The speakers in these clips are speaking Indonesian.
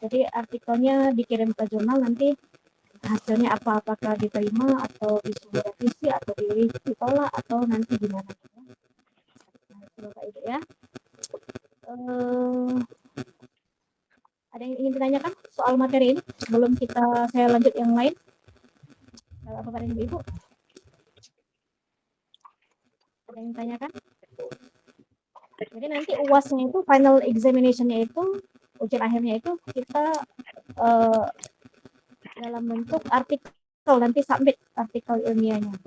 Jadi artikelnya dikirim ke jurnal, nanti hasilnya apa, apakah diterima atau disuruh revisi atau ditolak atau nanti gimana gitu. Nah, itu Bapak Ibu ya. Ada yang ingin ditanyakan soal materi ini sebelum saya lanjut yang lain? Bapak dan Ibu, ada yang ditanyakan? Jadi nanti UAS-nya itu, final examination-nya itu, ujian akhirnya itu kita dalam bentuk artikel, nanti submit artikel ilmiahnya.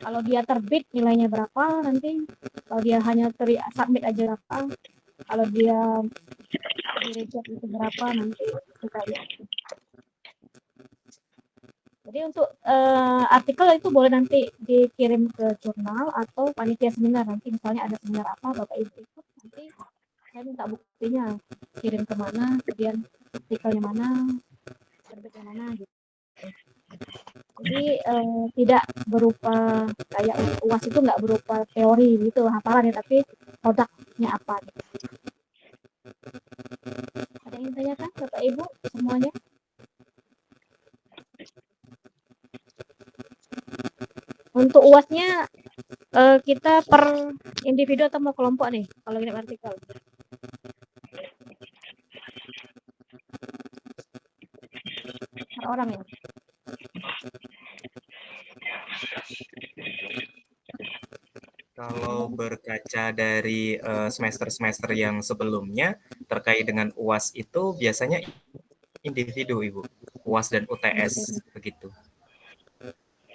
Kalau dia terbit nilainya berapa nanti, kalau dia hanya submit aja berapa, kalau dia di reject itu berapa nanti kita lihat. Jadi untuk artikel itu boleh nanti dikirim ke jurnal atau panitia seminar, nanti misalnya ada seminar apa Bapak Ibu ikut, nanti saya minta buktinya, kirim kemana, kemudian artikelnya mana, terbitnya mana gitu. Jadi tidak berupa kayak UAS itu, nggak berupa teori gitu hafalan ya, tapi produknya apa gitu. Ada yang ditanyakan Bapak Ibu semuanya? Untuk UAS-nya kita per individu atau mau kelompok nih kalau kirim artikel? Per orang ya? Kalau berkaca dari semester-semester yang sebelumnya terkait dengan UAS itu biasanya individu, Ibu. UAS dan UTS begitu.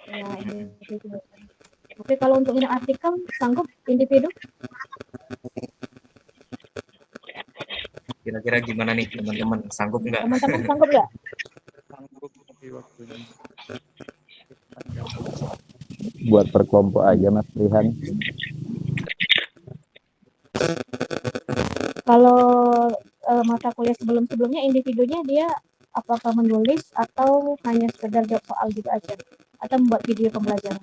Ya, individu. Tapi kalau untuk ngirim artikel sanggup individu? Kira-kira gimana nih teman-teman? Sanggup nggak? Teman-teman sanggup nggak? Sanggup tapi waktunya. Buat per kelompok aja Mas Rihan. Kalau mata kuliah sebelumnya individunya dia apakah menulis atau hanya sekedar jawab soal gitu aja, atau membuat video pembelajaran?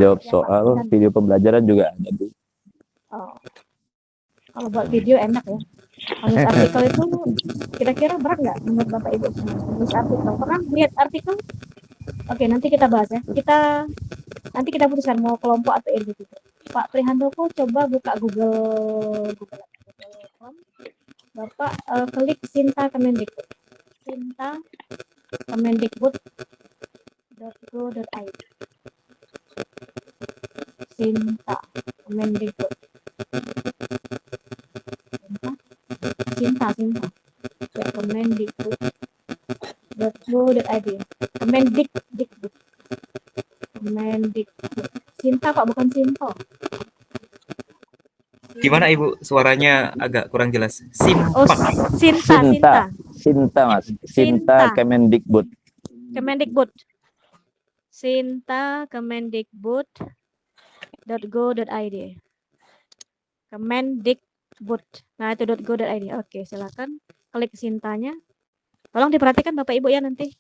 Jawab soal, video pembelajaran juga ada Bu. Oh. Kalau buat video enak ya. Kalau artikel itu kira-kira berat nggak menurut Bapak Ibu semua? Nulis artikel, pernah lihat artikel? Oke, nanti kita bahas ya. Nanti kita putuskan mau kelompok atau individu. Pak Prihandoko coba buka Google Chrome. Bapak klik Sinta Kemendikbud. Sinta Kemendikbud.go.id. Sinta Kemendikbud. Sinta. Ya, Kemendikbud.go.id. Kemendikbud. Sinta Pak, bukan Sinto. Gimana Ibu? Suaranya agak kurang jelas. Oh, Sinta. Sinta Mas. Sinta Kemendikbud. Kemendikbud. Sinta Kemendikbud.go.id. Kemendikbud. Nah, itu .go.id. Oke, silakan klik Sintanya. Tolong diperhatikan Bapak Ibu ya nanti.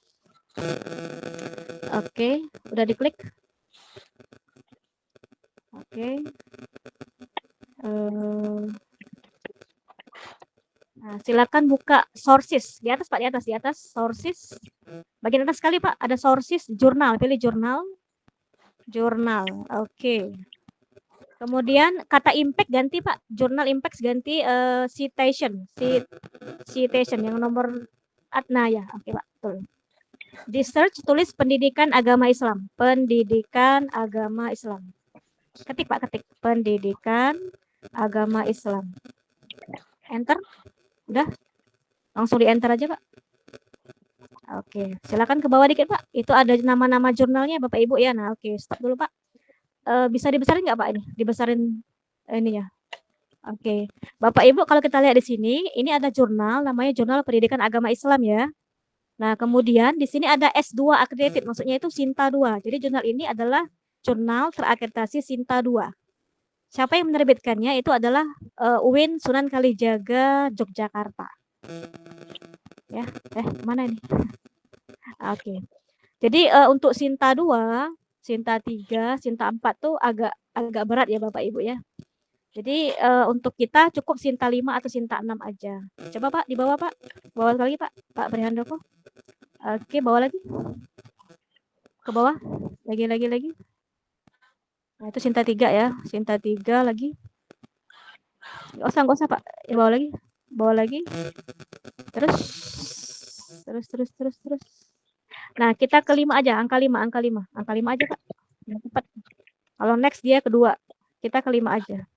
Oke, udah diklik. Oke. Nah, silakan buka sources di atas Pak, di atas sources. Bagian atas sekali Pak, ada sources jurnal, pilih jurnal. Oke. Kemudian kata impact ganti Pak, jurnal impact ganti citation yang nomor nah ya, oke Pak, betul. Di search tulis pendidikan agama Islam. Ketik Pak, ketik pendidikan agama Islam. Enter. Udah. Langsung di enter aja Pak. Oke, silakan ke bawah dikit Pak. Itu ada nama-nama jurnalnya Bapak Ibu ya. Nah, oke, stop dulu Pak. Bisa dibesarin nggak Pak ini? Dibesarin ini ya. Oke, Bapak Ibu kalau kita lihat di sini, ini ada jurnal namanya Jurnal Pendidikan Agama Islam ya. Nah, kemudian di sini ada S2 accredited, maksudnya itu Sinta 2. Jadi jurnal ini adalah jurnal terakreditasi Sinta 2. Siapa yang menerbitkannya? Itu adalah UIN Sunan Kalijaga Yogyakarta. Ya, mana ini? Oke. Jadi untuk Sinta 2, Sinta 3, Sinta 4 tuh agak berat ya Bapak Ibu ya. Jadi untuk kita cukup Sinta 5 atau Sinta 6 aja. Coba Pak, di bawah Pak. Bawah lagi Pak. Pak Brihandoko. Oke, bawah lagi. Ke bawah. Lagi. Nah, itu Sinta 3 ya. Sinta 3 lagi. Nggak usah Pak. Ya, bawah lagi. Bawah lagi. Terus. Nah, kita ke 5 aja. Angka 5 aja Pak. Yang cepat. Kalau next dia kedua. Kita ke 5 aja.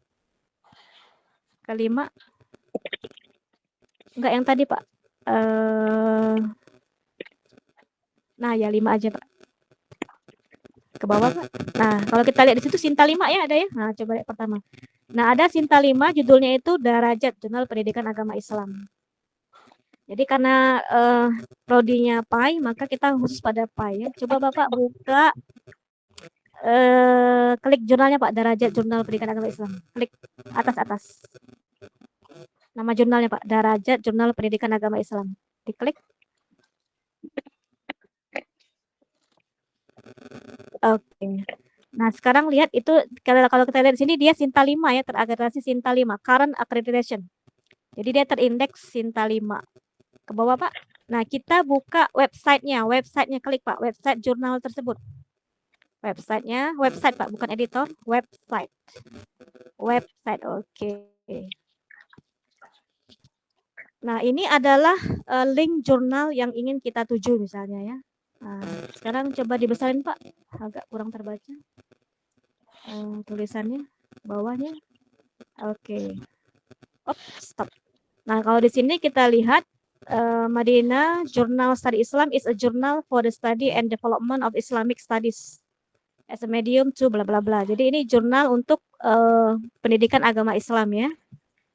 Ke 5. Enggak yang tadi Pak. Nah, ya 5 aja Pak. Ke bawah Pak. Nah, kalau kita lihat di situ Sinta 5 ya ada ya. Nah, coba lihat pertama. Nah, ada Sinta 5 judulnya itu Darajat Jurnal Pendidikan Agama Islam. Jadi karena prodinya PAI, maka kita khusus pada PAI ya. Coba Bapak buka klik jurnalnya Pak, Darajat Jurnal Pendidikan Agama Islam. Klik atas. Nama jurnalnya Pak, Darajat Jurnal Pendidikan Agama Islam. Diklik. Oke. Nah, sekarang lihat itu kalau kita lihat di sini dia Sinta 5 ya, terakreditasi Sinta 5, current accreditation. Jadi dia terindeks Sinta 5. Ke bawah Pak. Nah, kita buka websitenya klik Pak, website jurnal tersebut. Website Pak, bukan editor, website, oke. Nah, ini adalah link jurnal yang ingin kita tuju misalnya ya. Nah, sekarang coba dibesarin Pak, agak kurang terbaca tulisannya, bawahnya. Oke. Stop. Nah, kalau di sini kita lihat Madinah Journal Study Islam is a journal for the study and development of Islamic studies as a medium to bla bla bla. Jadi ini jurnal untuk pendidikan agama Islam ya.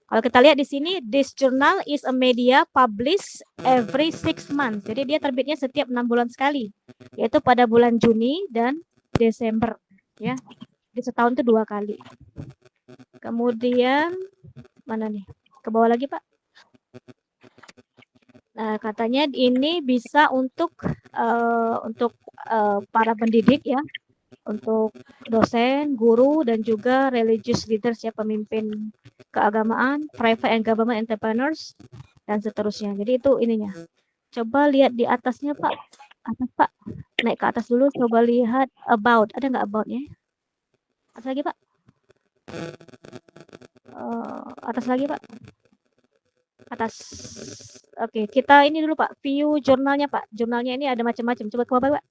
Kalau kita lihat di sini, this journal is a media published every 6 months. Jadi dia terbitnya setiap 6 bulan sekali, yaitu pada bulan Juni dan Desember ya. Di setahun itu 2 kali. Kemudian mana nih? Ke bawah lagi Pak. Nah, katanya ini bisa untuk para pendidik ya, untuk dosen, guru, dan juga religious leaders ya, pemimpin keagamaan, private and government entrepreneurs, dan seterusnya. Jadi itu ininya. Coba lihat di atasnya Pak. Atas Pak. Naik ke atas dulu, coba lihat about. Ada nggak about-nya? Atas lagi Pak. Atas lagi Pak. Atas. Oke, kita ini dulu Pak. View jurnalnya Pak. Jurnalnya ini ada macam-macam. Coba ke bawah Pak.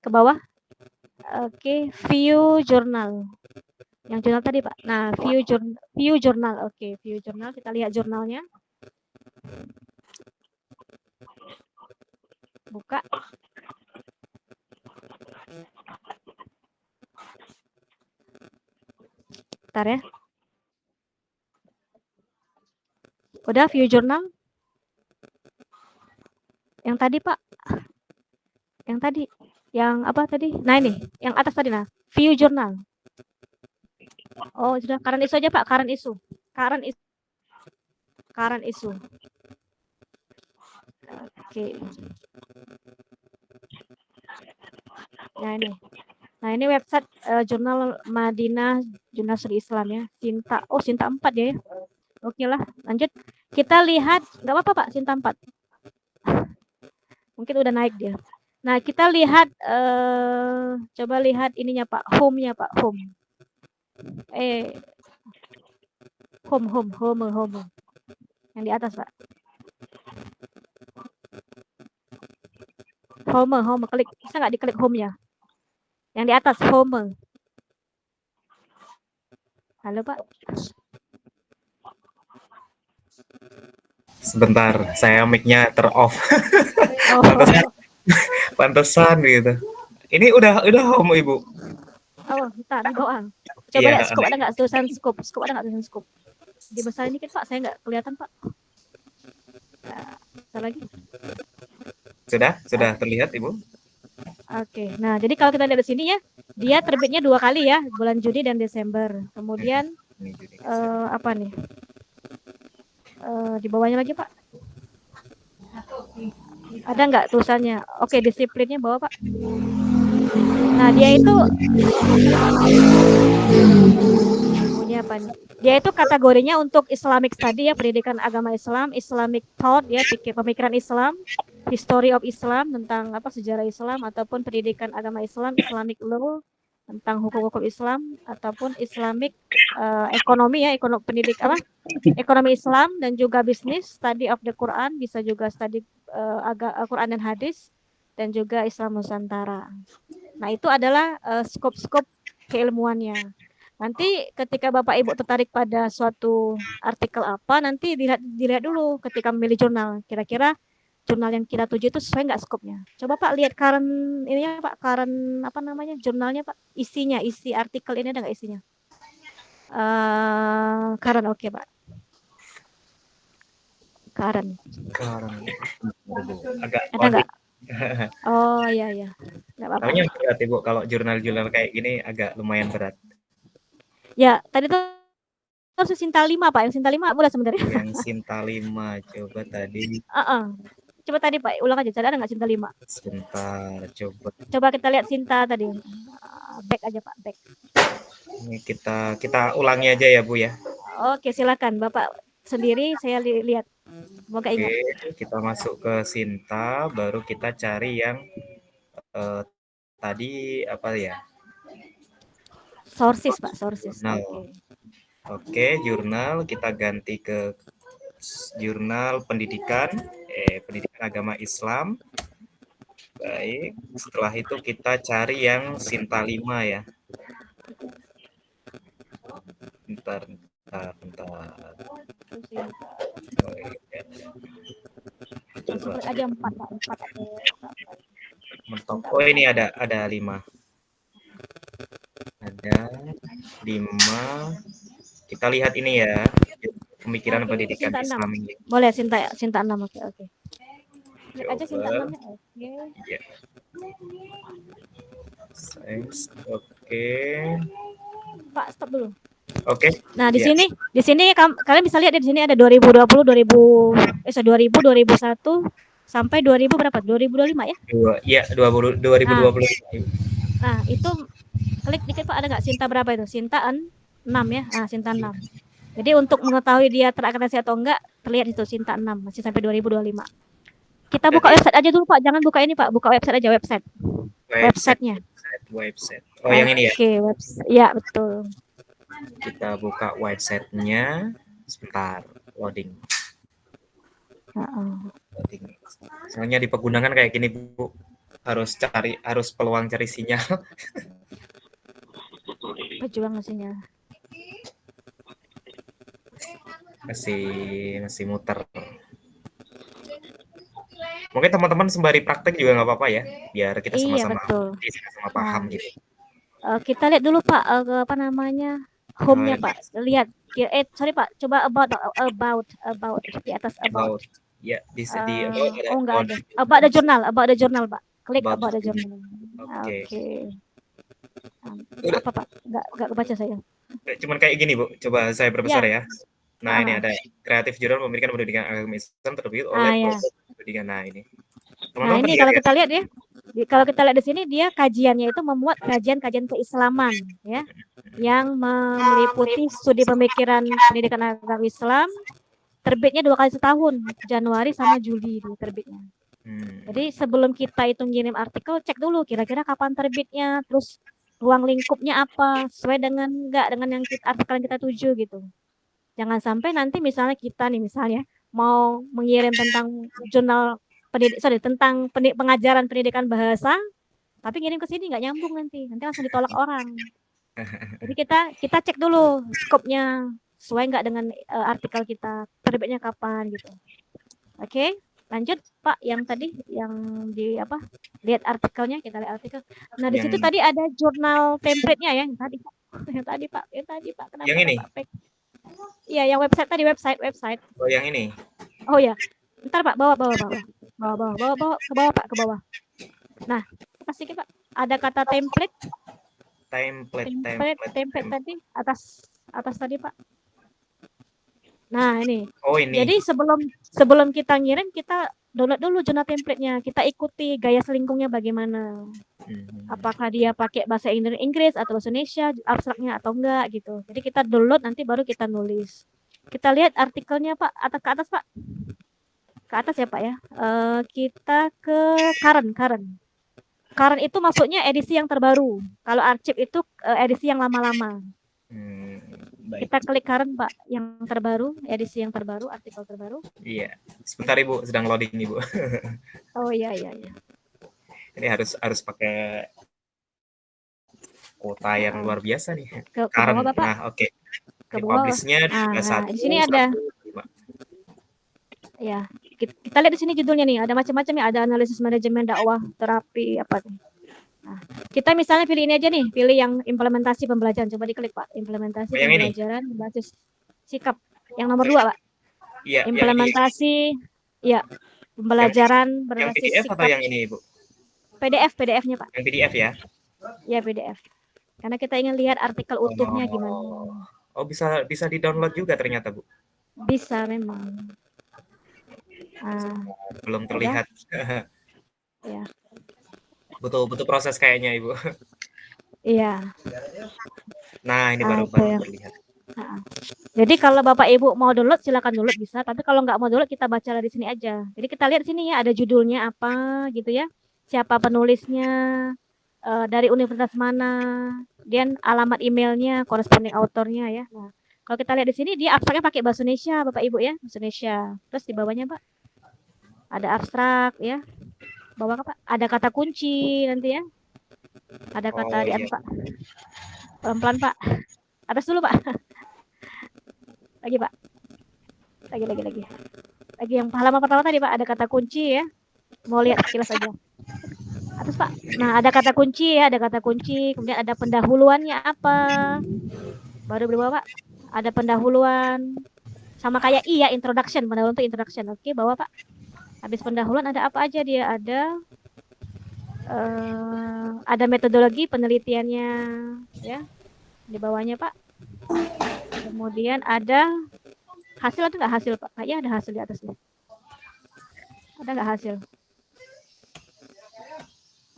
Ke bawah. Oke, view jurnal. Yang jurnal tadi Pak. Nah, view jurnal. Oke, view jurnal. Kita lihat jurnalnya. Buka. Bentar ya. Udah view jurnal? Yang tadi Pak. Yang tadi. Yang apa tadi? Nah ini, yang atas tadi nah. View jurnal. Oh, sudah current issue aja Pak, current issue. Oke. Nah ini website jurnal Madinah Jurnal Studi Islam ya. Sinta 4 ya. Oke lah, lanjut. Kita lihat, nggak apa-apa Pak, Sinta 4. Mungkin udah naik dia. Nah, kita lihat, coba lihat ininya Pak, home-nya Pak, home. Home. Yang di atas Pak. Home, klik. Bisa nggak diklik home-nya? Yang di atas, home. Halo Pak. Sebentar, saya mic-nya ter-off. Oh. Pantesan gitu. Ini udah home Ibu. Oh, bentar, di bawah. Coba lihat scope ada nggak tulisan scope? Scope ada nggak tulisan scope? Dibesarin dikit Pak, saya nggak kelihatan Pak. Nah, lagi. Sudah terlihat Ibu. Oke, nah jadi kalau kita lihat di sini ya, dia terbitnya 2 kali ya, bulan Juni dan Desember. Kemudian apa nih? Di bawahnya lagi Pak. Ada nggak tulisannya? Oke, disiplinnya bawah Pak. Nah dia itu punya Ini apa nih? Dia itu kategorinya untuk Islamic study ya, pendidikan agama Islam, Islamic thought ya, pemikiran Islam, history of Islam tentang apa sejarah Islam, ataupun pendidikan agama Islam, Islamic law tentang hukum-hukum Islam, ataupun Islamic ekonomi ya, ekonomi Islam, dan juga bisnis, study of the Quran, bisa juga study Quran dan hadis, dan juga Islam Nusantara. Nah, itu adalah skop-skop keilmuannya. Nanti ketika Bapak Ibu tertarik pada suatu artikel apa, nanti dilihat dulu ketika memilih jurnal. Kira-kira jurnal yang kita tuju itu sesuai nggak skopnya. Coba Pak lihat current ininya Pak, current apa namanya jurnalnya Pak, isi artikel ini ada nggak isinya? Current, oke Pak. Current. Agak Ada nggak? Oh iya. Nggak apa-apa. Namanya berat Ibu, kalau jurnal-jurnal kayak gini agak lumayan berat. Ya, tadi tuh harus Sinta 5 Pak, yang Sinta 5 boleh sebenarnya. Yang Sinta 5 coba tadi. Coba tadi Pak, ulang aja, ada nggak Sinta 5? Sebentar, Coba kita lihat Sinta tadi. Back aja Pak, back. Ini kita ulangi aja ya Bu ya. Oke, silakan Bapak sendiri, saya lihat. Semoga ingat. Oke, kita masuk ke Sinta, baru kita cari yang tadi apa ya? Sources Pak, sources. Jurnal. Oke, jurnal kita ganti ke jurnal pendidikan agama Islam. Baik, setelah itu kita cari yang Sinta 5 ya. Bentar. Coba aja 4 Pak, 4. Mentok. Oh, ini ada 5. Ada 5. Kita lihat ini ya, pemikiran pendidikan Islam ini. Boleh Sinta 6, oke. Lihat aja Sinta 6-nya, oke. Ya. Oke. Pak, stop dulu. Oke. Nah, di sini kalian bisa lihat di sini ada 2020, 2001 sampai 2000 berapa? 2025 ya? Iya, 2020. Nah, itu klik dikit Pak, ada nggak Sinta berapa itu? Sinta 6 ya. Nah, Sinta 6. Jadi untuk mengetahui dia terakreditasi atau enggak, terlihat itu Sinta 6 masih sampai 2025. Kita buka website aja dulu Pak, jangan buka ini Pak, buka website aja, websitenya. Website. Oh, yang ini ya? Oke, website. Ya, betul. Kita buka websitenya. Sebentar, loading. Loading. Soalnya di pegunungan kayak gini Bu, harus peluang cari sinyal. Pejuang sinyal. Masih muter. Mungkin teman-teman sembari praktek juga nggak apa-apa ya, biar kita sama-sama paham gitu. Kita lihat dulu Pak, apa namanya, home-nya Pak. Lihat, sorry Pak, coba about di atas about. Ya, di enggak ada. About the journal Pak. Klik about the journal. Oke. Apa Pak? Enggak kebaca saya. Cuman kayak gini Bu, coba saya perbesar ya. Nah, ini ada kreatif jurnal memberikan pendidikan agama Islam terbit oleh pendidikan. Nah, ini. Nah, ini kalau kita lihat ya. Kalau kita lihat di sini dia kajiannya itu memuat kajian-kajian keislaman ya. Yang meliputi studi pemikiran pendidikan agama Islam. Terbitnya 2 kali setahun, Januari sama Juli terbitnya. Jadi sebelum kita itu ngirim artikel, cek dulu kira-kira kapan terbitnya, terus ruang lingkupnya apa, sesuai dengan yang artikel yang kita tuju gitu. Jangan sampai nanti misalnya kita nih mau mengirim tentang jurnal tentang pengajaran pendidikan bahasa, tapi ngirim ke sini nggak nyambung nanti langsung ditolak orang. Jadi kita cek dulu skopnya sesuai nggak dengan artikel kita, terbitnya kapan gitu. Oke, lanjut Pak, yang tadi yang lihat artikelnya, kita lihat artikel. Nah, di situ tadi ada jurnal template-nya ya, yang tadi Pak. Kenapa yang ini? Iya, yang website tadi, website. Oh, yang ini. Oh ya. Bentar Pak, bawa ke bawah Pak, ke bawah. Nah, pasti Pak ada kata template. Template tadi atas tadi Pak. Nah, ini. Oh, ini. Jadi sebelum kita ngirim, kita download dulu jurnal template-nya. Kita ikuti gaya selingkungnya bagaimana. Apakah dia pakai bahasa Inggris atau bahasa Indonesia, abstraknya atau enggak gitu. Jadi kita download nanti baru kita nulis. Kita lihat artikelnya Pak, atau ke atas Pak. Ke atas ya Pak ya. Kita ke current. Current itu maksudnya edisi yang terbaru. Kalau arsip itu edisi yang lama-lama. Baik. Kita klik current Pak, yang terbaru, edisi yang terbaru, artikel terbaru. Iya. Sebentar Ibu, sedang loading Ibu. Oh iya. Ini harus pakai kuota yang luar biasa nih. Ke bawah Bapak. Nah, oke. Ke Ini bawah. publish-nya Di sini ada. Ya, kita lihat di sini judulnya nih, ada macam-macam ya, ada analisis manajemen dakwah, terapi apa nih. Nah, kita misalnya pilih ini aja nih, pilih yang implementasi pembelajaran. Coba diklik Pak, implementasi yang pembelajaran berbasis sikap. Yang nomor 2 Pak. Iya. Implementasi, ya, pembelajaran berbasis yang PDF sikap. atau yang ini Ibu? PDF-nya Pak. Yang PDF ya? Ya PDF. Karena kita ingin lihat artikel utuhnya gimana. Oh bisa di-download juga ternyata Bu? Bisa memang. Belum terlihat. Ya. Butuh proses kayaknya Ibu. Iya. Nah ini baru terlihat. Jadi kalau Bapak Ibu mau download silakan download bisa, tapi kalau nggak mau download kita baca di sini aja. Jadi kita lihat sini ya, ada judulnya apa gitu ya, siapa penulisnya, dari universitas mana, dan alamat emailnya, corresponding autornya ya. Nah, kalau kita lihat di sini dia abstraknya pakai bahasa Indonesia Bapak Ibu ya, bahasa Indonesia. Terus di bawahnya Pak ada abstrak ya, bawah Pak ada kata kunci nanti ya, ada kata di atas Pak, pelan-pelan Pak, atas dulu Pak. Lagi Pak, lagi yang halaman pertama tadi Pak ada kata kunci ya, mau lihat sekilas aja atas Pak. Nah ada kata kunci ya, kemudian ada pendahuluannya apa, baru bawah Pak ada pendahuluan sama kayak ya, introduction, pendahuluan untuk introduction. Oke, bawah Pak, habis pendahuluan ada apa aja dia, ada metodologi penelitiannya ya di bawahnya Pak. Kemudian ada hasil, ada nggak hasil Pak? Kayaknya ada hasil di atasnya. Ada nggak hasil?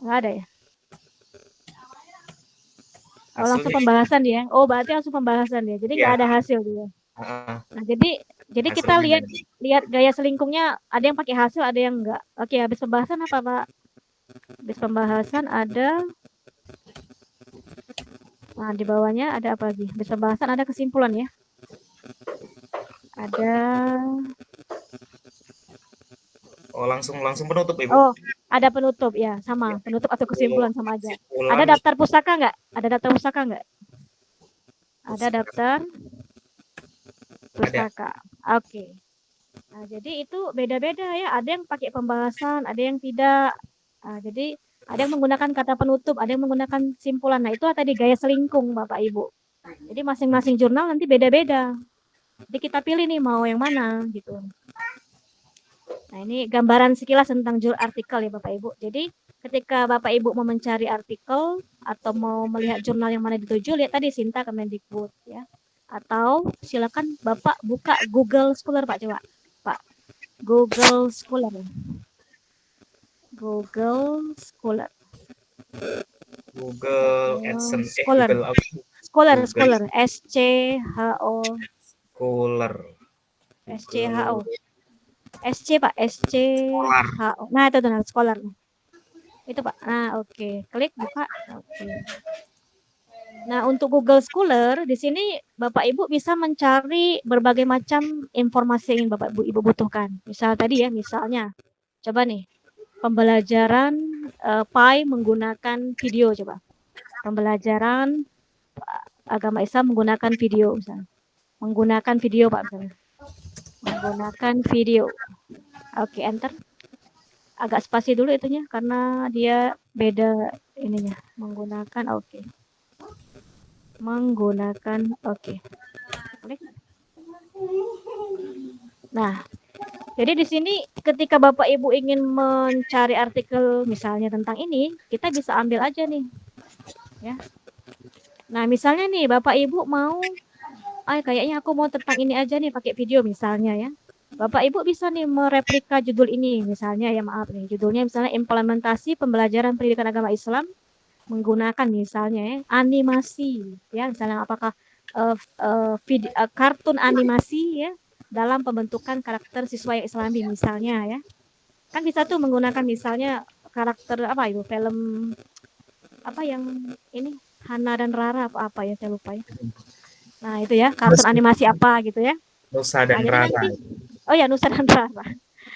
Nggak ada ya? Oh, langsung pembahasan dia. Oh, berarti langsung pembahasan dia. Jadi nggak ada hasil dia. Nah, jadi kita lihat gaya selingkungnya, ada yang pakai hasil, ada yang enggak. Oke, habis pembahasan apa Pak? Habis pembahasan ada, nah di bawahnya ada apa lagi? Habis pembahasan ada kesimpulan ya. Ada. Oh langsung penutup Ibu. Oh ada penutup ya, sama penutup atau kesimpulan sama aja. Ada daftar pustaka nggak? Ada daftar pustaka nggak? Ada daftar pustaka. Oke. Nah jadi itu beda-beda ya. Ada yang pakai pembahasan, ada yang tidak. Nah, jadi ada yang menggunakan kata penutup, ada yang menggunakan simpulan. Nah itu tadi gaya selingkung Bapak Ibu. Jadi masing-masing jurnal nanti beda-beda. Jadi kita pilih nih mau yang mana gitu. Nah ini gambaran sekilas tentang jurnal artikel ya Bapak Ibu. Jadi ketika Bapak Ibu mau mencari artikel atau mau melihat jurnal yang mana dituju, lihat tadi Sinta Kemendikbud ya. Atau silakan Bapak buka Google Scholar Pak, coba Pak. Google Scholar. Google Scholar. Google AdSense. Scholar. SCHO. Scholar. SCHO. SC Pak, SCHO. Nah itu tuh Scholar. Itu Pak. Nah oke. Klik buka. Oke. Nah untuk Google Scholar di sini Bapak Ibu bisa mencari berbagai macam informasi yang Bapak Ibu butuhkan. Misal tadi ya, misalnya coba nih pembelajaran PAI menggunakan video, coba pembelajaran agama Islam menggunakan video misalnya. Menggunakan video Pak misalnya. Menggunakan video. Oke, enter. Agak spasi dulu itunya karena dia beda ininya. Menggunakan oke. Menggunakan oke. Nah, jadi di sini ketika Bapak Ibu ingin mencari artikel misalnya tentang ini, kita bisa ambil aja nih. Ya. Nah, misalnya nih Bapak Ibu mau kayaknya aku mau tentang ini aja nih pakai video misalnya ya. Bapak Ibu bisa nih mereplika judul ini misalnya ya, maaf nih, judulnya misalnya implementasi pembelajaran pendidikan agama Islam menggunakan misalnya ya, animasi ya, misalnya apakah kartun animasi ya dalam pembentukan karakter siswa yang Islami misalnya ya. Kan bisa tuh menggunakan misalnya karakter apa Ibu, film apa yang ini Hana dan Rara apa ya, saya lupa ya. Nah, itu ya, kartun animasi apa gitu ya. Nusa Nah, dan jadi Rara. nanti oh ya, Nusa dan Rara.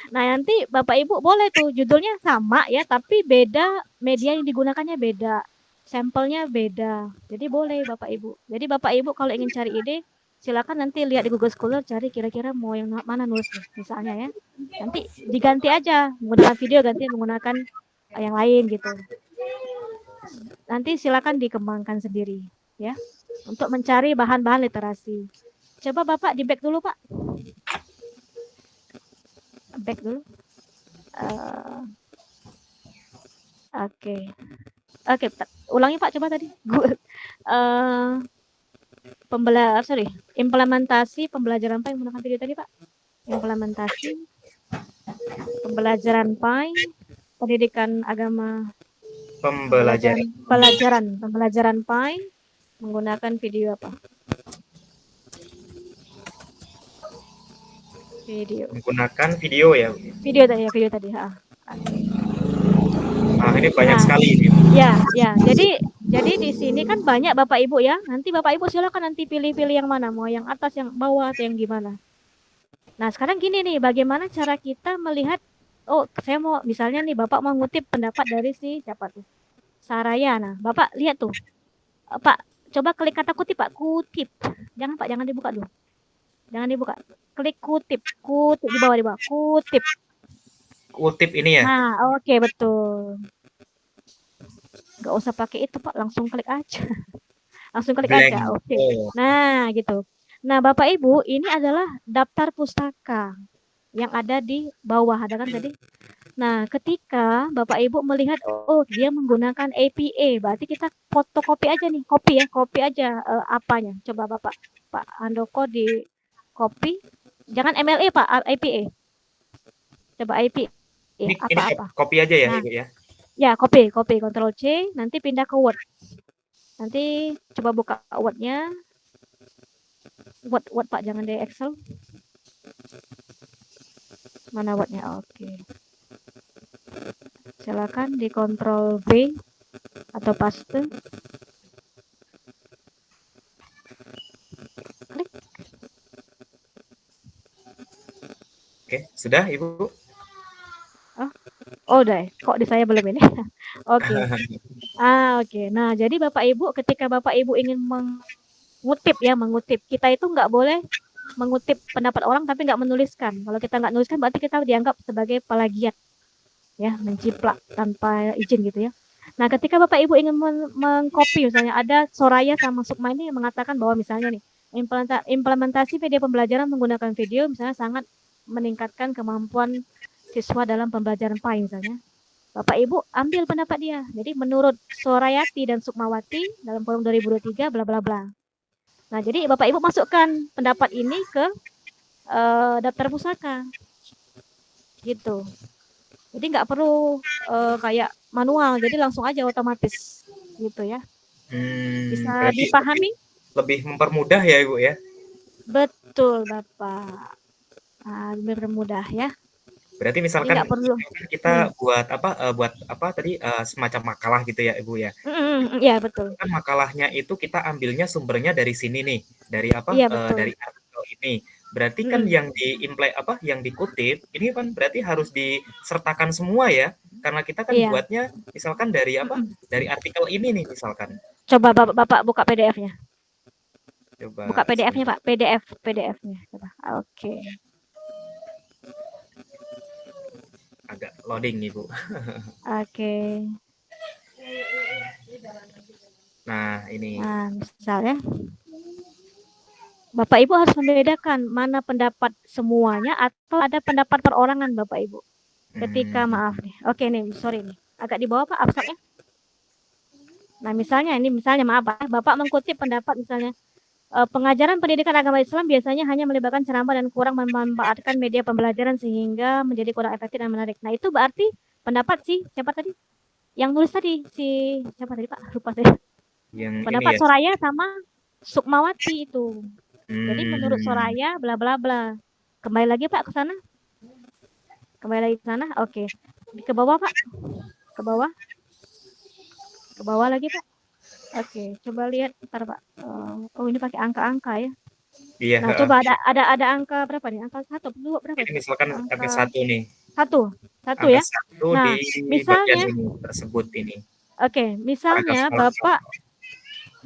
Nah, nanti Bapak Ibu boleh tuh judulnya sama ya, tapi beda media yang digunakannya beda. Sampelnya beda. Jadi boleh Bapak Ibu. Jadi Bapak Ibu kalau ingin cari ide, silakan nanti lihat di Google Scholar cari kira-kira mau yang mana nulisnya misalnya ya. Nanti diganti aja menggunakan video, ganti menggunakan yang lain gitu. Nanti silakan dikembangkan sendiri ya untuk mencari bahan-bahan literasi. Coba Bapak di back dulu Pak. Back dulu. Oke. Oke, ulangi Pak coba tadi. Implementasi pembelajaran PAI menggunakan video tadi Pak. Implementasi pembelajaran PAI, pendidikan agama, pembelajaran PAI menggunakan video apa? Video. Menggunakan video ya. Video tadi. Nah, ini banyak sekali ini. Ya. Jadi di sini kan banyak Bapak Ibu ya. Nanti Bapak Ibu silakan nanti pilih-pilih yang mana, mau yang atas, yang bawah, atau yang gimana. Nah, sekarang gini nih, bagaimana cara kita melihat, oh, saya mau misalnya nih Bapak mau ngutip pendapat dari si siapa tuh? Saraya. Nah, Bapak lihat tuh. Pak, coba klik kata kutip, Pak. Kutip. Jangan Pak, jangan dibuka dulu. Jangan dibuka. Klik kutip di bawah. Kutip. Kutip ini ya. Nah, oke, betul. Nggak usah pakai itu Pak, langsung klik aja. Langsung klik aja. Oke. Nah, gitu. Nah, Bapak Ibu, ini adalah daftar pustaka yang ada di bawah, ada kan tadi? Nah, ketika Bapak Ibu melihat, oh dia menggunakan APA, berarti kita fotokopi aja nih, kopi aja apanya. Coba Pak Handoko di copy, jangan MLA Pak, APA. Coba APA. Ini apa? Copy aja ya, nah, Ibu ya. Ya, copy, Ctrl C, nanti pindah ke Word. Nanti coba buka Word-nya. Word Pak, jangan di Excel. Mana Word-nya? Oke. Silakan di Ctrl V atau paste. Klik. Oke, sudah Ibu? Oh, udah. Kok di saya belum ini? Oke. Oke. Nah, jadi Bapak Ibu, ketika Bapak Ibu ingin mengutip, kita itu nggak boleh mengutip pendapat orang tapi nggak menuliskan. Kalau kita nggak menuliskan berarti kita dianggap sebagai plagiat, ya, menciplak tanpa izin gitu ya. Nah, ketika Bapak Ibu ingin mengcopy, misalnya ada Soraya sama Sukma ini mengatakan bahwa misalnya nih implementasi media pembelajaran menggunakan video misalnya sangat meningkatkan kemampuan siswa dalam pembelajaran PAI misalnya. Bapak Ibu ambil pendapat dia. Jadi menurut Sorayati dan Sukmawati dalam forum 2023 bla bla bla. Nah, jadi Bapak Ibu masukkan pendapat ini ke daftar pusaka. Gitu. Jadi nggak perlu kayak manual, jadi langsung aja otomatis gitu ya. Bisa dipahami? Lebih mempermudah ya Ibu ya? Betul Bapak. Lebih mempermudah ya. Berarti misalkan kita buat apa tadi semacam makalah gitu ya Ibu ya? Iya betul. Kan makalahnya itu kita ambilnya sumbernya dari sini nih, dari apa? Dari artikel ini. Berarti kan yang yang dikutip ini kan berarti harus disertakan semua ya, karena kita kan buatnya misalkan dari apa? Dari artikel ini nih misalkan. Coba Bapak buka PDF-nya. Coba. Buka PDF-nya Pak, PDF-nya. Coba. Oke. Agak loading nih Bu. Oke. Nah ini. Nah misalnya Bapak Ibu harus membedakan mana pendapat semuanya atau ada pendapat perorangan Bapak Ibu. Ketika maaf nih. Oke nih, sorry nih. Agak di bawah Pak abstraknya. Nah, misalnya maaf Bapak mengutip pendapat misalnya pengajaran pendidikan agama Islam biasanya hanya melibatkan ceramah dan kurang memanfaatkan media pembelajaran sehingga menjadi kurang efektif dan menarik. Nah, itu berarti pendapat siapa tadi? Yang nulis tadi si siapa tadi Pak? Lupa saya. Yang Pendapat ini ya. Soraya sama Sukmawati itu. Jadi menurut Hmm. Soraya bla bla bla. Kembali lagi Pak ke sana. Kembali lagi ke sana. Oke. Ke bawah Pak. Ke bawah. Ke bawah lagi Pak. Oke, coba lihat ntar Pak. Oh ini pakai angka-angka ya. Iya. Nah, coba ada angka berapa nih? Angka 1, 2 berapa Ini itu? misalkan angka 1 nih. 1 Angka ya. 1 Nah, di misalnya bagian ini tersebut ini. Oke, misalnya Paragraf Bapak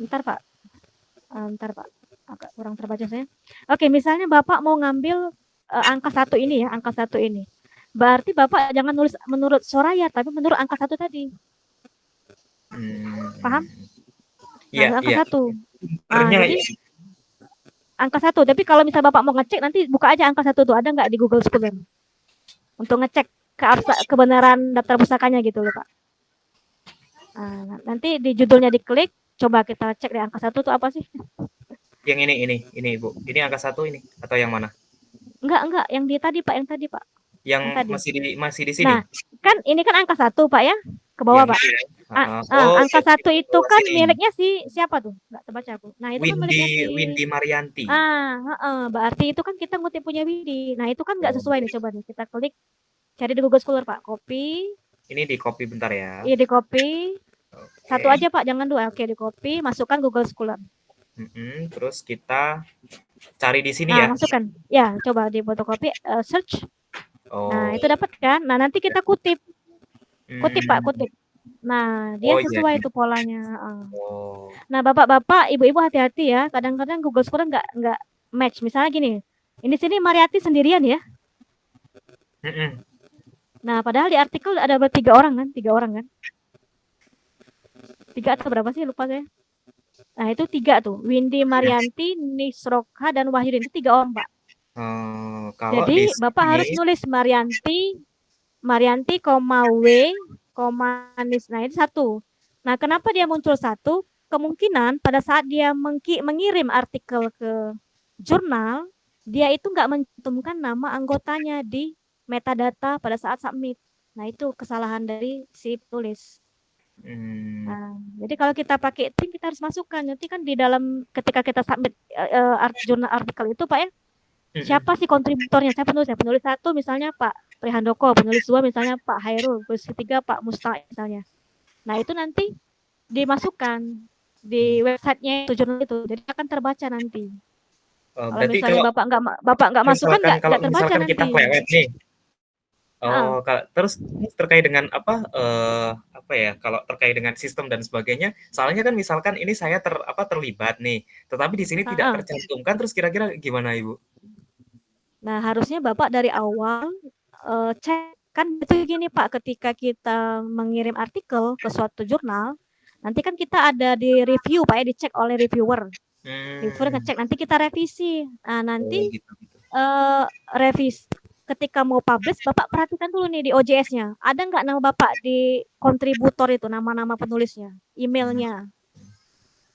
Ntar Pak. Ntar Pak. Agak kurang terbaca saya. Oke, misalnya Bapak mau ngambil angka 1 ini ya, angka 1 ini. Berarti Bapak jangan nulis menurut Soraya, tapi menurut angka 1 tadi. Paham? Nah, Iya, angka iya. 1. Jadi angka 1. Tapi kalau misalnya Bapak mau ngecek, nanti buka aja angka 1 tuh. Ada nggak di Google Scholar? Untuk ngecek kebenaran daftar pusakanya gitu loh Pak. Nanti di judulnya diklik, coba kita cek di angka 1 tuh apa sih? Yang ini Bu. Ini angka 1 ini atau yang mana? Enggak, yang tadi Pak. Yang tadi. masih di sini. Nah, kan ini kan angka 1 Pak ya, ke bawah Pak. Angka 1 itu kan miliknya siapa tuh? Nggak terbaca aku. Nah itu kan miliknya Windy Marianti. Berarti itu kan kita ngutip punya Windy. Nah itu kan nggak sesuai nih, coba nih kita klik, cari di Google Scholar Pak, copy. Ini di copy bentar ya. Iya di copy. Satu aja Pak, jangan 2. Oke, di copy, masukkan Google Scholar. Terus kita cari di sini ya. Masukkan. Ya, coba di fotokopi, search. Nah, itu dapat kan? Nah, nanti kita kutip. Kutip Pak, kutip. Nah, dia sesuai itu polanya. Nah, bapak-bapak, ibu-ibu hati-hati ya. Kadang-kadang Google Scholar nggak match. Misalnya gini, ini sini Mariati sendirian ya. Nah, padahal di artikel ada 3 orang kan? 3 orang kan? 3 atau berapa sih? Lupa saya. Nah, itu 3 tuh. Windy Marianti, Nisrokha, dan Wahyudin. Itu 3 orang, Pak. Jadi, Bapak harus nulis Marianti, W, Nis. Nah, itu 1. Nah, kenapa dia muncul 1? Kemungkinan pada saat dia mengirim artikel ke jurnal, dia itu nggak mencantumkan nama anggotanya di metadata pada saat submit. Nah, itu kesalahan dari si penulis. Nah, jadi kalau kita pakai tim, kita harus masukkan. Nanti kan di dalam ketika kita submit jurnal artikel itu Pak ya, siapa sih kontributornya? Saya penulis 1 misalnya Pak Prihandoko, penulis 2 misalnya Pak Hairul, penulis 3 Pak Musta misalnya. Nah, itu nanti dimasukkan di websitenya itu jurnal itu. Jadi akan terbaca nanti. Kalau misalnya Bapak nggak masukkan nggak terbaca nanti. Kita kelewat nih. Terus terkait dengan apa ya, kalau terkait dengan sistem dan sebagainya, soalnya kan misalkan ini saya terlibat nih, tetapi di sini tidak tercantumkan, terus kira-kira gimana Ibu? Nah, harusnya Bapak dari awal cek, kan itu gini Pak, ketika kita mengirim artikel ke suatu jurnal, nanti kan kita ada di review Pak ya, dicek oleh reviewer. Reviewer ngecek, nanti kita revisi. Nah, nanti revisi ketika mau publish, Bapak perhatikan dulu nih di OJS-nya. Ada nggak nama Bapak di kontributor itu, nama-nama penulisnya, emailnya.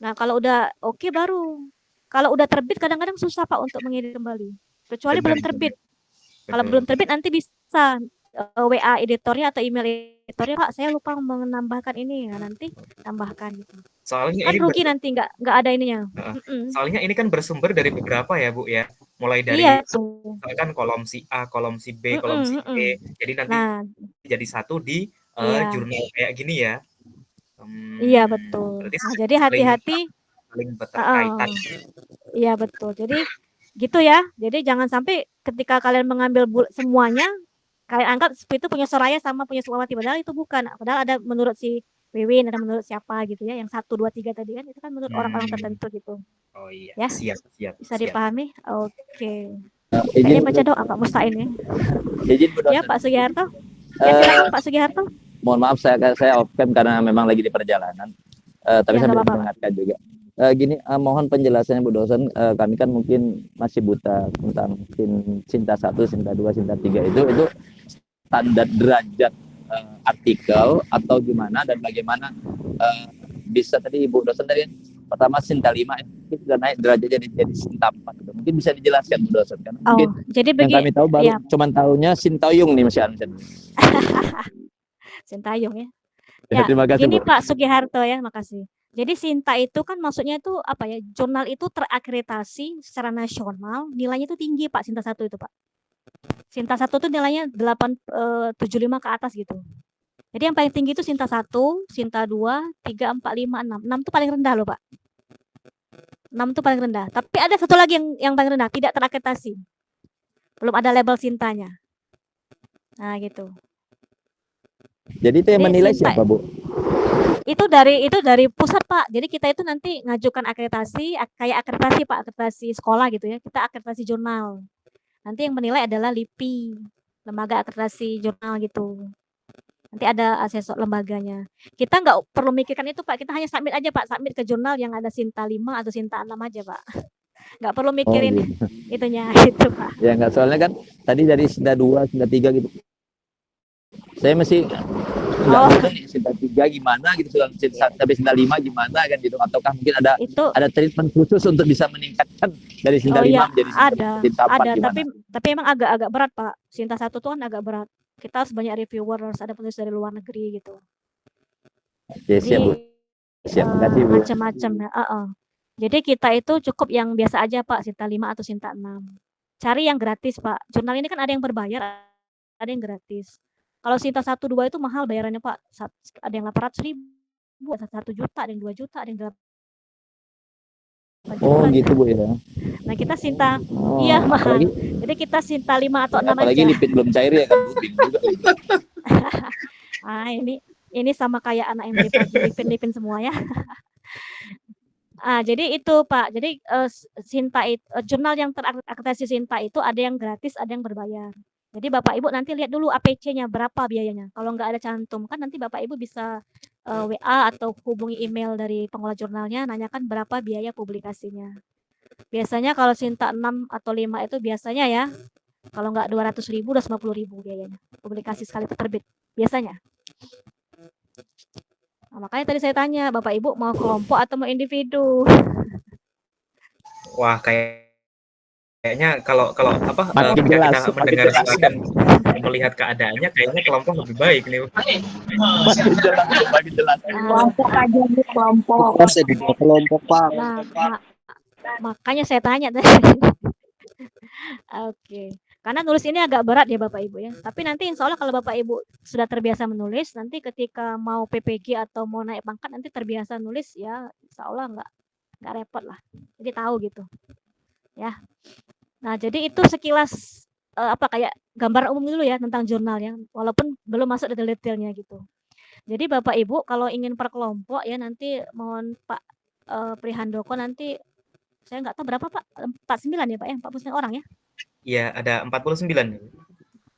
Nah, kalau udah oke baru. Kalau udah terbit kadang-kadang susah Pak untuk mengirim kembali. Kecuali belum terbit. Kalau belum terbit nanti bisa WA editornya atau email editornya, Pak, saya lupa menambahkan ini. Nah, nanti tambahkan gitu. Soalnya kan ini rugi nanti nggak ada ininya. Soalnya ini kan bersumber dari beberapa ya Bu ya. Mulai dari misalkan kolom si A, kolom si B, kolom si B. Jadi nanti jadi 1 di jurnal kayak gini ya. Iya betul. Nah, jadi hati-hati. Saling berkaitan. Iya betul. Jadi gitu ya. Jadi jangan sampai ketika kalian mengambil semuanya, kalian anggap itu punya Soraya sama punya Sukmawati. Padahal itu bukan. Padahal ada menurut si Wiwin, ada menurut siapa gitu ya. Yang 1, 2, 3 tadi kan itu kan menurut orang-orang tertentu gitu. Oh iya. Ya? Siap. Bisa dipahami? Oke. Kayaknya baca doa Pak Mustain ya. Ya Pak Sugiharto. Ya silakan Pak Sugiharto. Mohon maaf saya off cam karena memang lagi di perjalanan. Tapi sambil mendengarkan juga. Gini, mohon penjelasannya Bu dosen. Kami kan mungkin masih buta tentang Sinta 1, Sinta 2, Sinta 3 itu standar derajat artikel atau gimana dan bagaimana bisa tadi Ibu dosen tadi pertama Sinta 5 itu sudah naik derajatnya jadi Sinta 4 gitu. Mungkin bisa dijelaskan Bu dosen kan? Mungkin jadi yang kami tahu baru cuman tahunya Sintayong nih Mas Ansen. Sintayong ya. Ya, terima kasih, gini Bu. Pak Sugiharto ya, makasih. Jadi Sinta itu kan maksudnya itu apa ya? Jurnal itu terakreditasi secara nasional, nilainya itu tinggi Pak, Sinta 1 itu Pak. Sinta 1 tuh nilainya 875 ke atas gitu. Jadi yang paling tinggi itu Sinta 1, Sinta 2, 3, 4, 5, 6. 6 itu paling rendah loh Pak. 6 itu paling rendah. Tapi ada satu lagi yang paling rendah, tidak terakreditasi. Belum ada label Sintanya. Nah gitu. Jadi itu yang menilai Sinta, siapa, Bu? itu dari pusat Pak. Jadi kita itu nanti ngajukan akreditasi, kayak akreditasi Pak, akreditasi sekolah gitu ya. Kita akreditasi jurnal. Nanti yang menilai adalah LIPI, lembaga akreditasi jurnal gitu. Nanti ada asesor lembaganya. Kita nggak perlu mikirkan itu Pak, kita hanya submit aja Pak, submit ke jurnal yang ada Sinta 5 atau Sinta 6 aja Pak. Nggak perlu mikirin gitu. itunya gitu Pak. Ya nggak, soalnya kan tadi dari Sinta 2, Sinta 3 gitu. Saya masih nggak ngerti nih Sinta 3 gimana gitu, sampai Sinta 5 gimana kan gitu, ataukah mungkin ada treatment khusus untuk bisa meningkatkan dari Sinta 5 menjadi Sinta 4 ada, gimana? tapi emang agak berat Pak. Sinta 1 tuh kan agak berat. Kita harus banyak reviewer, harus ada penulis dari luar negeri gitu. Ya, siap, Bu. Siap, makasih, Bu. Macam-macam ya. Jadi kita itu cukup yang biasa aja Pak, Sinta 5 atau Sinta 6. Cari yang gratis Pak. Jurnal ini kan ada yang berbayar, ada yang gratis. Kalau Sinta 1, 2 itu mahal bayarannya Pak. Ada yang 800.000, ada 1 juta, ada yang 2 juta, ada yang 8 juta. Oh gitu Bu ya. Nah kita Sinta, iya mahal. Jadi kita Sinta 5 atau 6 apalagi aja. lipid belum cair ya kan Bu, bingung juga. Ini sama kayak anak yang dari pagi lipin semua ya. Jadi itu Pak. Jadi Sinta jurnal yang terakreditasi Sinta itu ada yang gratis, ada yang berbayar. Jadi Bapak Ibu nanti lihat dulu APC-nya berapa biayanya. Kalau nggak ada cantum kan nanti Bapak Ibu bisa WA atau hubungi email dari pengelola jurnalnya, nanyakan berapa biaya publikasinya. Biasanya kalau Sinta 6 atau 5 itu biasanya ya, kalau nggak 200.000 udah 50.000 biayanya. Publikasi sekali terbit biasanya. Nah, makanya tadi saya tanya, Bapak Ibu mau kelompok atau mau individu? Wah, kayaknya kalau apa makin ketika jelas, kita mendengar ini dan melihat keadaannya kayaknya kelompok lebih baik nih. Makin jelas. Kelompok aja Bu, kelompok. Saya di kelompok Pak. Nah, makanya saya tanya. Oke. Karena nulis ini agak berat ya Bapak Ibu ya. Tapi nanti insya Allah kalau Bapak Ibu sudah terbiasa menulis, nanti ketika mau PPG atau mau naik pangkat nanti terbiasa nulis ya, insya Allah nggak repot lah. Jadi tahu gitu. Ya. Nah, jadi itu sekilas kayak gambaran umum dulu ya tentang jurnal ya, walaupun belum masuk detail-detailnya gitu. Jadi Bapak Ibu kalau ingin per kelompok ya nanti mohon Pak Prihandoko nanti saya nggak tahu berapa Pak, 49 ya Pak ya, 49 orang ya? Iya, ada 49.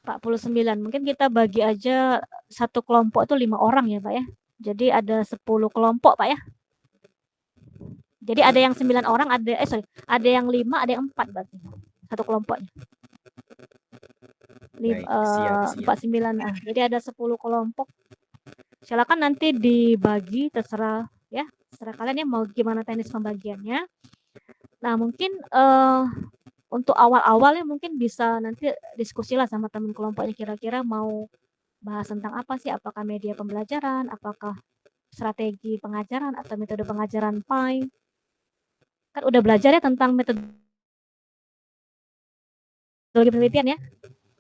49. Mungkin kita bagi aja satu kelompok itu 5 orang ya Pak ya. Jadi ada 10 kelompok Pak ya. Jadi ada yang 9 orang, ada yang 5, ada yang 4 berarti. Satu kelompoknya. 49. Jadi ada 10 kelompok. Silakan nanti dibagi terserah ya. Terserah kalian ya mau gimana teknis pembagiannya. Nah, mungkin untuk awal-awalnya mungkin bisa nanti diskusi lah sama teman kelompoknya kira-kira mau bahas tentang apa sih, apakah media pembelajaran, apakah strategi pengajaran atau metode pengajaran PAI. Kan udah belajar ya tentang metode penelitian ya.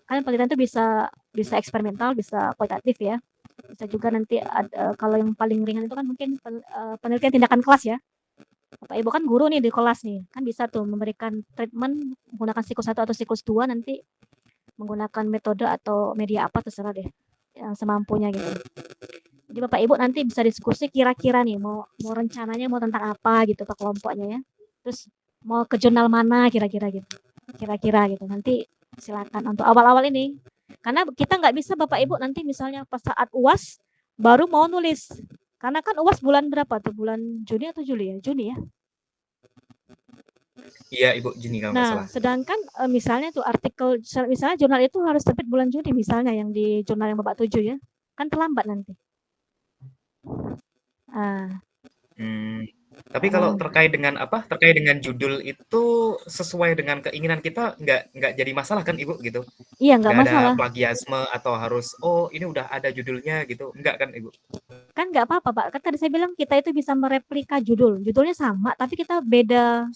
Kan penelitian itu bisa eksperimental, bisa kualitatif ya. Bisa juga nanti kalau yang paling ringan itu kan mungkin penelitian tindakan kelas ya. Bapak Ibu kan guru nih di kelas nih, kan bisa tuh memberikan treatment menggunakan siklus 1 atau siklus 2 nanti menggunakan metode atau media apa terserah deh yang semampunya gitu. Jadi Bapak Ibu nanti bisa diskusi kira-kira nih mau rencananya mau tentang apa gitu Pak kelompoknya ya. Terus mau ke jurnal mana kira-kira gitu. Kira-kira gitu. Nanti silakan untuk awal-awal ini. Karena kita nggak bisa Bapak Ibu nanti misalnya pas saat UAS baru mau nulis. Karena kan UAS bulan berapa tuh? Bulan Juni atau Juli ya? Juni ya? Iya, Ibu, Juni kalau nggak salah. Nah, sedangkan misalnya tuh artikel, misalnya jurnal itu harus terbit bulan Juni misalnya yang di jurnal yang Bapak tuju ya. Kan terlambat nanti. Tapi kalau terkait dengan terkait dengan judul itu sesuai dengan keinginan kita nggak jadi masalah kan Ibu gitu? Iya nggak masalah. Ada plagiasme atau harus ini udah ada judulnya gitu, enggak kan Ibu? Kan nggak apa-apa, Pak. Kan tadi saya bilang kita itu bisa mereplika judulnya sama, tapi kita beda.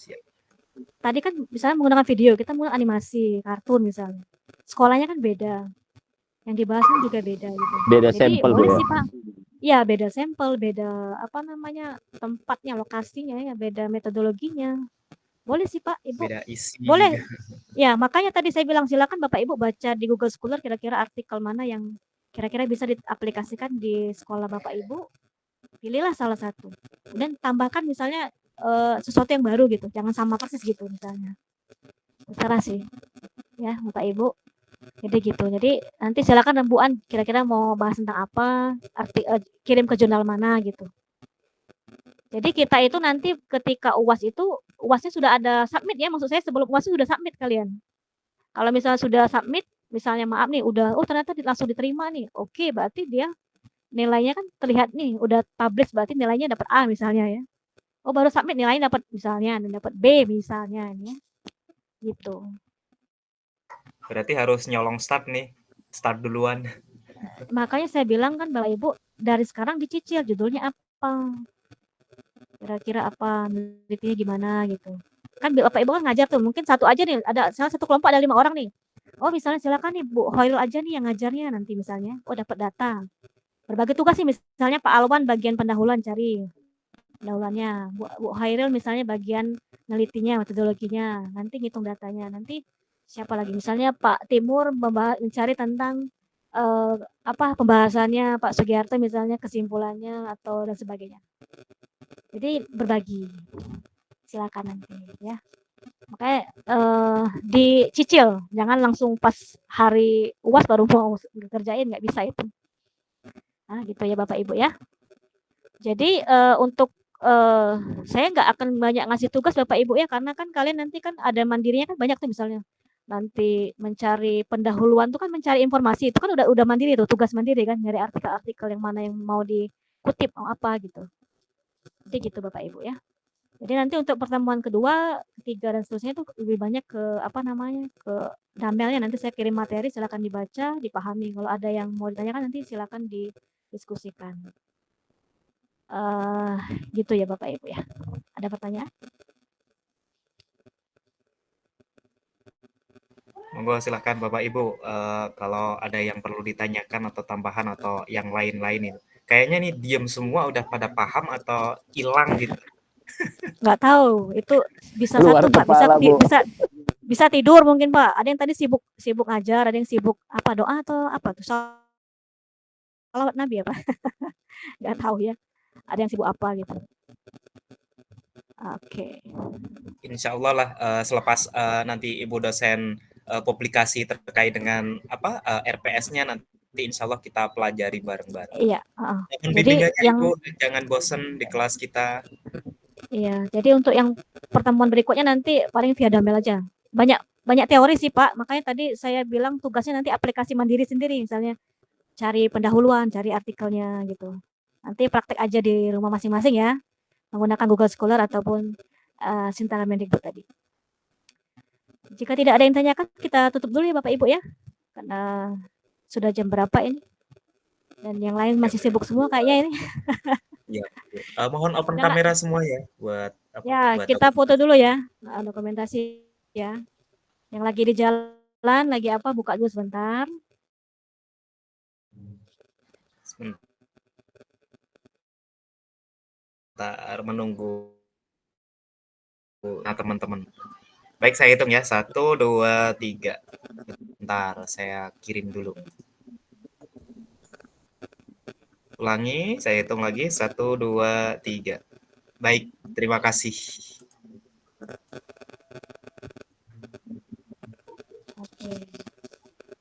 Tadi kan misalnya menggunakan video, kita menggunakan animasi, kartun misalnya. Sekolahnya kan beda. Yang dibahas kan juga beda gitu. Beda Jadi sampel boleh ya. sih, Pak. Iya, beda sampel, beda tempatnya, lokasinya ya, beda metodologinya. Boleh sih, Pak, Ibu. Beda isi. Boleh. Ya, makanya tadi saya bilang silakan Bapak Ibu baca di Google Scholar kira-kira artikel mana yang kira-kira bisa diaplikasikan di sekolah Bapak Ibu. Pilihlah salah satu. Kemudian tambahkan misalnya sesuatu yang baru gitu. Jangan sama persis gitu misalnya. Terserah sih. Ya, Bapak Ibu. Jadi gitu. Jadi nanti silakan rembuan kira-kira mau bahas tentang apa, kirim ke jurnal mana gitu. Jadi kita itu nanti ketika UASnya sudah ada submit ya, maksud saya sebelum UASnya sudah submit kalian. Kalau misalnya sudah submit, misalnya maaf nih udah ternyata langsung diterima nih. Oke, berarti dia nilainya kan terlihat nih udah publish berarti nilainya dapat A misalnya ya. Oh, baru submit nilainya dapat misalnya dapat B misalnya ya. Gitu. Berarti harus nyolong start nih. Start duluan. Makanya saya bilang kan Bapak Ibu dari sekarang dicicil judulnya apa. Kira-kira apa, penelitiannya gimana gitu. Kan Bapak Ibu kan ngajar tuh, mungkin satu aja nih, ada salah satu kelompok ada 5 orang nih. Oh, misalnya silakan nih Bu Hoirul aja nih yang ngajarnya nanti misalnya. Oh, dapat data. Berbagi tugas sih misalnya Pak Alwan bagian pendahuluan cari pendahuluannya. Bu Hoirul misalnya bagian nelitinya, metodologinya. Nanti ngitung datanya. Nanti siapa lagi? Misalnya Pak Timur mencari tentang pembahasannya, Pak Sugiarto misalnya kesimpulannya atau dan sebagainya. Jadi berbagi, silakan nanti ya. Makanya dicicil, jangan langsung pas hari UAS baru mau kerjain, nggak bisa itu. Nah gitu ya Bapak Ibu ya. Jadi untuk saya nggak akan banyak ngasih tugas Bapak Ibu ya, karena kan kalian nanti kan ada mandirinya kan banyak tuh misalnya. Nanti mencari pendahuluan tuh kan mencari informasi itu kan udah mandiri tuh, tugas mandiri kan, nyari artikel-artikel yang mana yang mau dikutip mau apa gitu. Jadi gitu Bapak Ibu ya. Jadi nanti untuk pertemuan kedua, ketiga dan seterusnya itu lebih banyak ke ke damelnya, nanti saya kirim materi silakan dibaca, dipahami. Kalau ada yang mau ditanyakan nanti silakan didiskusikan. Gitu ya Bapak Ibu ya. Ada pertanyaan? Monggo silakan Bapak Ibu, kalau ada yang perlu ditanyakan atau tambahan atau yang lain-lain itu. Kayaknya nih diem semua udah pada paham atau hilang gitu. Nggak tahu, itu bisa Luar satu Pak, kepala, Bu. bisa tidur mungkin Pak. Ada yang tadi sibuk ngajar, ada yang sibuk doa atau apa tuh, shalawat Nabi apa? Nggak tahu ya. Ada yang sibuk apa gitu. Oke. Insya Allah lah selepas nanti Ibu dosen publikasi terkait dengan RPS-nya nanti insya Allah kita pelajari bareng-bareng. Iya. Jadi yang Ibu, jangan bosen di kelas kita. Iya. Jadi untuk yang pertemuan berikutnya nanti paling via damel aja. Banyak teori sih Pak. Makanya tadi saya bilang tugasnya nanti aplikasi mandiri sendiri, misalnya cari pendahuluan, cari artikelnya gitu. Nanti praktek aja di rumah masing-masing ya, menggunakan Google Scholar ataupun Sintara Mendikbud tadi. Jika tidak ada yang tanyakan, kita tutup dulu ya Bapak Ibu ya, karena sudah jam berapa ini, dan yang lain masih sibuk semua kayaknya ini. Ya, mohon open kamera semua ya buat kita foto dulu ya, dokumentasi ya. Yang lagi di jalan, lagi buka dulu sebentar. Sebentar menunggu teman-teman. Baik, saya hitung ya. 1, 2, 3. Bentar, saya kirim dulu. Ulangi, saya hitung lagi. 1, 2, 3. Baik, terima kasih. Oke.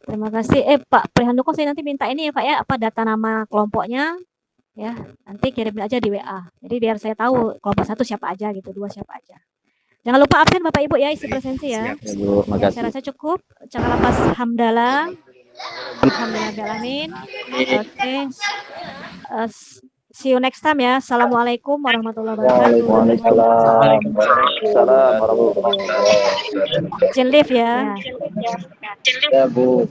Terima kasih. Pak Prihandoko, saya nanti minta ini ya Pak ya, data nama kelompoknya ya. Nanti kirim aja di WA. Jadi biar saya tahu kelompok 1 siapa aja gitu, 2 siapa aja. Jangan lupa absen Bapak Ibu ya, isi presensi ya. Siap, Bu, ya saya rasa cukup. Jangan lepas hamdalah. Alhamdulillahirrahmanirrahim. Oke. See you next time ya. Assalamualaikum warahmatullahi wabarakatuh. Waalaikumsalam warahmatullahi wabarakatuh. Izin live ya. Ya, Bu.